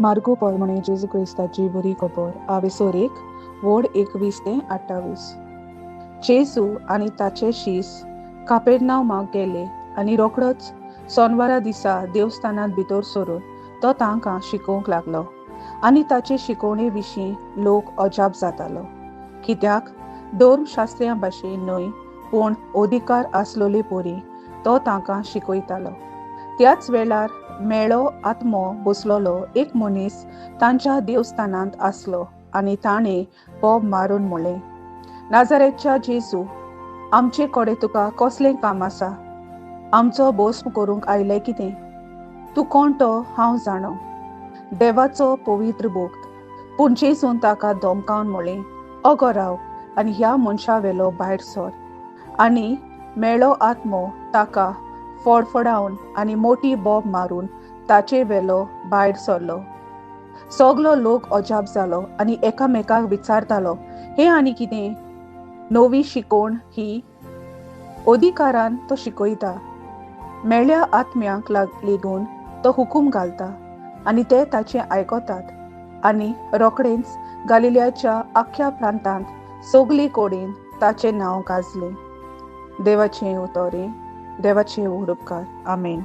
मार्गो पोरमणे जेजू क्रिस्ताची बरी खबर आवेसोर 1 वोड 21 ते 28. जेजू आनी ताचे शीस कापेरनाउमाक गेले आनी रोखडोच सोनवारा दिसा देवस्थानांत भितर सरून तो तांकां शिकोवंक लागलो आनी ताचे शिकोवणे विशीं लोक अजाप जातालो, कित्याक धर्मशास्त्रियां भाशेन न्हय पूण अधिकार आसलोले पोरी तो तांकां शिकयतालो. त्याच वेळार मेळो आत्मो बसलोलो एक मनीस तांच्या देवस्थानांत आसलो आनी ताणें बोब मारून म्हणलें, नाजारेतच्या जेजू, आमचे कडेन तुका कसलें काम आसा? आमचो भस्म करूंक आयलें कितें? तूं कोण तो हांव जाणो, देवाचो पवित्र भक्त. पूण जेजून ताका धमकावन म्हणलें, ओगो राव आनी ह्या मनशा वेलो भायर सर. आनी मेळो आत्मो ताका फडफडावन आनी मोठी बोब मारून ताचे वेलो भायर सरलो. सगलो लोक अजाप जालो आनी एकामेकाक विचारतालो, हें आनी कितें? नवी शिकोवण ही? अधिकारान तो शिकयता. मेळ्या आत्म्यांक लेगून तो हुकूम घालता आनी ते ताचे आयकतात आनी रोखडेंच गालिल्याच्या आख्या प्रांतांत सगळे कडेन ताचें नांव गाजलें. देवाचें उतोरें, देवाचे व्हड उपकार. आमेन.